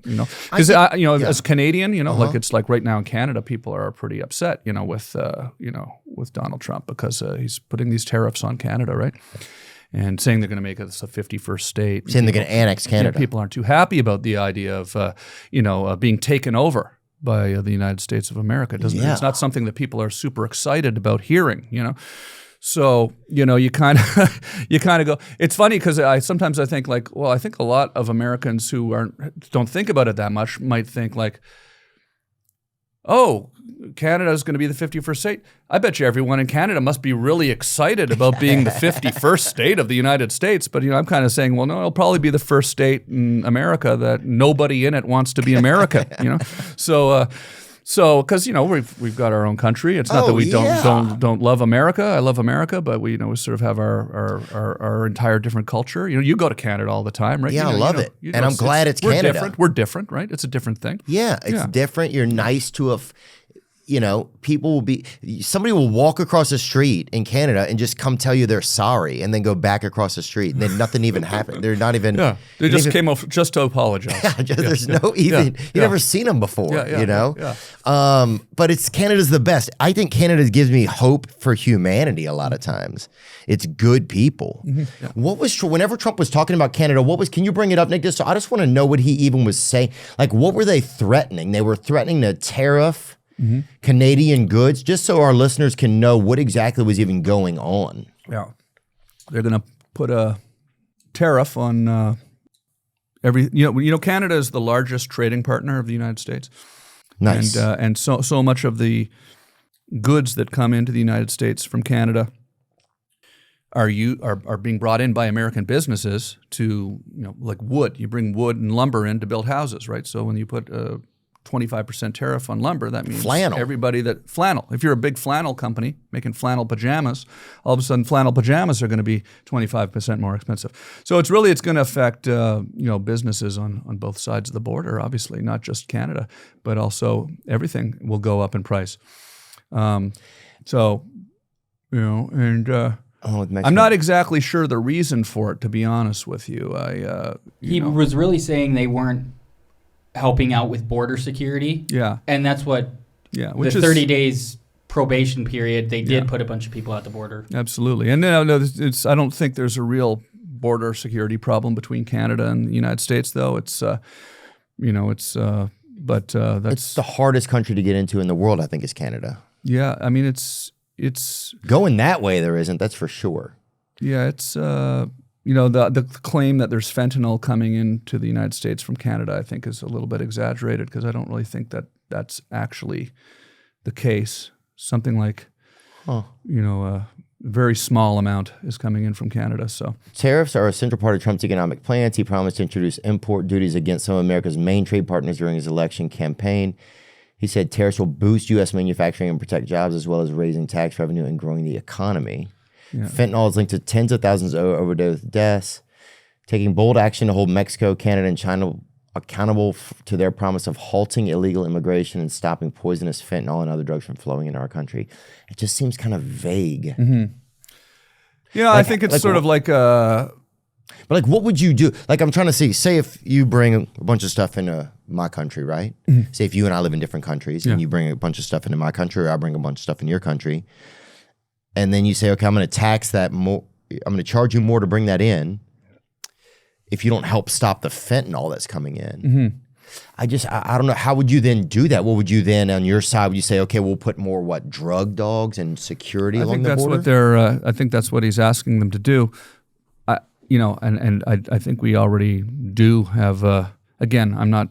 You know, because as a Canadian, you know, like it's like right now in Canada, people are pretty upset, you know, with Donald Trump because he's putting these tariffs on Canada, right? And saying they're going to make us a 51st state. Saying they're going to annex Canada. People aren't too happy about the idea of, being taken over by the United States of America. It's not something that people are super excited about hearing, you know. So, you know, you kind of go, it's funny because sometimes I think like, well, I think a lot of Americans who don't think about it that much might think like, oh, Canada is going to be the 51st state. I bet you everyone in Canada must be really excited about being the 51st state of the United States. But, you know, I'm kind of saying, well, no, it'll probably be the first state in America that nobody in it wants to be American, you know. So, because, you know, we've got our own country. It's not that we don't love America. I love America, but we sort of have our entire different culture. You know, you go to Canada all the time, right? Yeah, I love it, and I'm glad it's Canada. We're different, right? It's a different thing. Yeah, it's different. You're nice to somebody will walk across the street in Canada and just come tell you they're sorry and then go back across the street and then nothing even happened. They're not even. Yeah, they just came over just to apologize. There's no even. You've never seen them before, you know? Yeah. But Canada's the best. I think Canada gives me hope for humanity a lot of times. It's good people. Mm-hmm. Yeah. What was whenever Trump was talking about Canada, can you bring it up, Nick? So I just want to know what he even was saying. Like, what were they threatening? They were threatening to tariff Canadian goods, just so our listeners can know what exactly was even going on. Yeah. They're going to put a tariff on Canada is the largest trading partner of the United States. Nice. And so much of the goods that come into the United States from Canada are being brought in by American businesses to, like wood. You bring wood and lumber in to build houses, right? So when you put a 25% tariff on lumber, that means flannel. If you're a big flannel company making flannel pajamas, all of a sudden flannel pajamas are going to be 25% more expensive. So it's going to affect businesses on both sides of the border. Obviously, not just Canada, but also everything will go up in price. I'm not exactly sure the reason for it, to be honest with you. He was really saying they weren't helping out with border security. Yeah. And that's what the 30 days probation period, they did put a bunch of people at the border. Absolutely. And I don't think there's a real border security problem between Canada and the United States, though. It's the hardest country to get into in the world, I think, is Canada. Yeah. I mean, it's going that way. There isn't, that's for sure. Yeah. It's, the claim that there's fentanyl coming into the United States from Canada, I think, is a little bit exaggerated because I don't really think that that's actually the case. Something like, a very small amount is coming in from Canada. So tariffs are a central part of Trump's economic plans. He promised to introduce import duties against some of America's main trade partners during his election campaign. He said tariffs will boost U.S. manufacturing and protect jobs, as well as raising tax revenue and growing the economy. Yeah. Fentanyl is linked to tens of thousands of overdose deaths. Taking bold action to hold Mexico, Canada, and China accountable to their promise of halting illegal immigration and stopping poisonous fentanyl and other drugs from flowing into our country. It just seems kind of vague. Mm-hmm. Yeah, I think it's sort of like a... But like, what would you do? Like, I'm trying to say if you bring a bunch of stuff into my country, right? Mm-hmm. Say if you and I live in different countries and you bring a bunch of stuff into my country, or I bring a bunch of stuff in your country, and then you say, okay, I'm going to tax that more. I'm going to charge you more to bring that in if you don't help stop the fentanyl that's coming in. Mm-hmm. I don't know. How would you then do that? What would you then, on your side, would you say, okay, we'll put more, drug dogs and security along the border? I think that's what he's asking them to do. I think we already do have, again, I'm not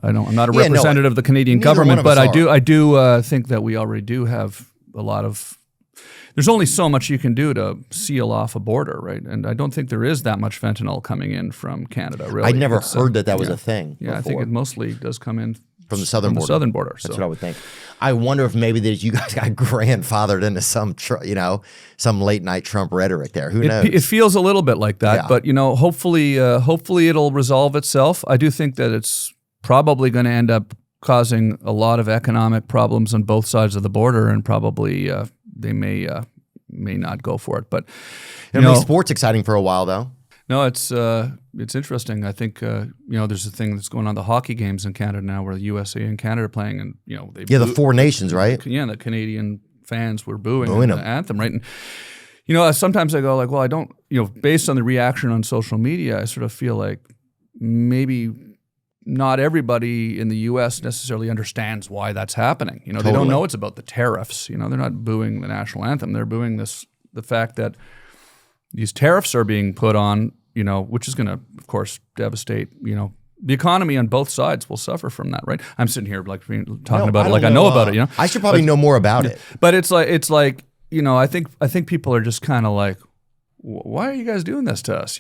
a representative of the Canadian government, but I do think that we already do have a lot of. There's only so much you can do to seal off a border, right? And I don't think there is that much fentanyl coming in from Canada, really. I'd never heard that was a thing before. I think it mostly does come in from the southern border. That's what I would think. I wonder if maybe that you guys got grandfathered into some late night Trump rhetoric there. Who knows? It feels a little bit like that, but hopefully it'll resolve itself. I do think that it's probably going to end up causing a lot of economic problems on both sides of the border, and probably they may not go for it. But it'll make sports exciting for a while, though. No, it's interesting. I think there's a thing that's going on, the hockey games in Canada now, where the USA and Canada are playing, and they the four nations, right? Yeah, the Canadian fans were booing them. The anthem, right? And sometimes I go like, well, I don't, based on the reaction on social media, I sort of feel like maybe not everybody in the U.S. necessarily understands why that's happening. They don't know it's about the tariffs. They're not booing the national anthem. They're booing the fact that these tariffs are being put on, which is going to, of course, devastate, the economy on both sides will suffer from that, right? I'm sitting here talking about it like I know about it, I should probably know more about it. But it's like I think people are just kind of like, why are you guys doing this to us?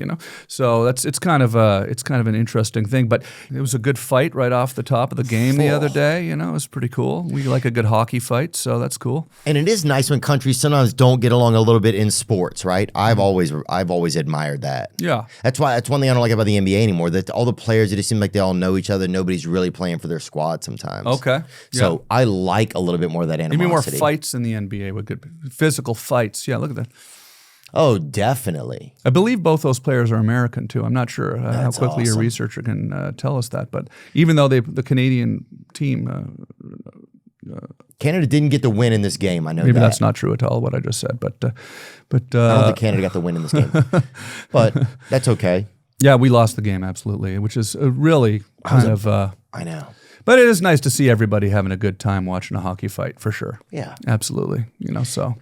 So it's kind of an interesting thing. But it was a good fight right off the top of the game the other day. It was pretty cool. We like a good hockey fight, so that's cool. And it is nice when countries sometimes don't get along a little bit in sports, right? I've always admired that. Yeah, that's one thing I don't like about the NBA anymore. That all the players, it just seems like they all know each other. Nobody's really playing for their squad sometimes. Okay, so I like a little bit more of that animosity. You mean more fights in the NBA with good physical fights? Yeah, look at that. Oh, definitely. I believe both those players are American, too. I'm not sure how quickly awesome. Your researcher can tell us that. But even though the Canadian team... Canada didn't get the win in this game, I know maybe that's not true at all, what I just said. But I don't think Canada got the win in this game. But that's okay. Yeah, we lost the game, absolutely, which is really kind of... I know. But it is nice to see everybody having a good time watching a hockey fight, for sure. Yeah. Absolutely. So...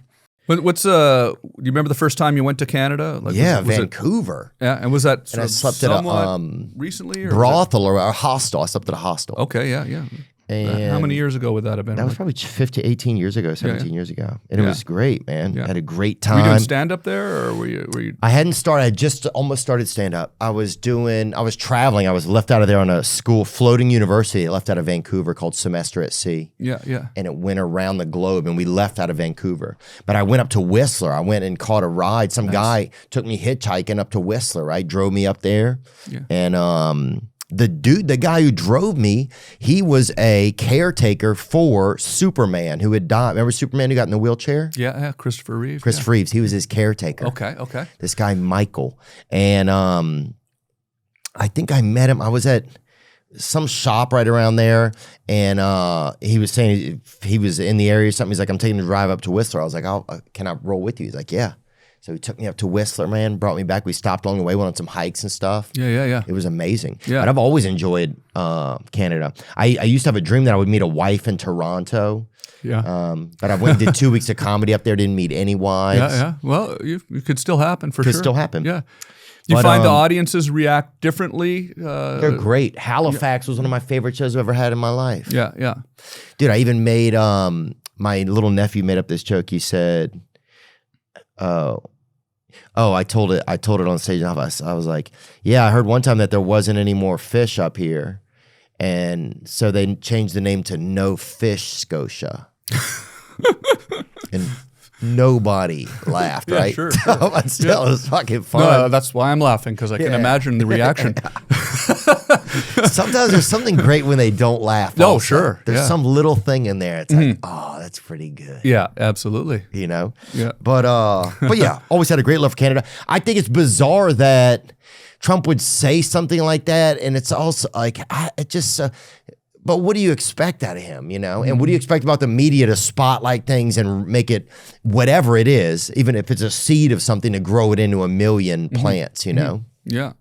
What's do you remember the first time you went to Canada? Was Vancouver. And was that and I slept at a recently or brothel or a hostel. I slept at a hostel. Okay, yeah. And how many years ago would that have been? That was probably 18 years ago, 17 years ago. And it was great, man. Yeah. I had a great time. Were you doing stand-up there, or were you? I hadn't started. I just almost started stand-up. I was traveling. I was left out of there on a floating university. I left out of Vancouver called Semester at Sea. Yeah. And it went around the globe, and we left out of Vancouver. But I went up to Whistler. I went and caught a ride. Some guy took me hitchhiking up to Whistler, right? Drove me up there. Yeah. And the guy who drove me, he was a caretaker for Superman who had died. Remember Superman who got in the wheelchair? Yeah, Christopher Reeve. Christopher Reeves. He was his caretaker. Okay. This guy, Michael. And I think I met him. I was at some shop right around there, and he was saying he was in the area or something. He's like, I'm taking a drive up to Whistler. I was like, can I roll with you? He's like, yeah. So he took me up to Whistler, man, brought me back. We stopped along the way, went on some hikes and stuff. Yeah. It was amazing. Yeah. But I've always enjoyed Canada. I used to have a dream that I would meet a wife in Toronto. Yeah. But I went and did 2 weeks of comedy up there, didn't meet any wives. Yeah. Well, it could still happen for sure. Could still happen. Yeah. You find the audiences react differently? They're great. Halifax was one of my favorite shows I've ever had in my life. Yeah. Dude, I even made, my little nephew made up this joke. He said, I told it on stage. I was like, yeah, I heard one time that there wasn't any more fish up here. And so they changed the name to No Fish Scotia. And nobody laughed, right? Sure. But still, it was fucking fun. No, that's why I'm laughing, because I can imagine the reaction. Sometimes there's something great when they don't laugh. No, also. sure. There's some little thing in there. It's like, oh, that's pretty good. Yeah, absolutely. Yeah. But yeah, always had a great love for Canada. I think it's bizarre that Trump would say something like that, and it's also like, but what do you expect out of him, And what do you expect about the media to spotlight things and make it whatever it is, even if it's a seed of something, to grow it into a million plants, Yeah.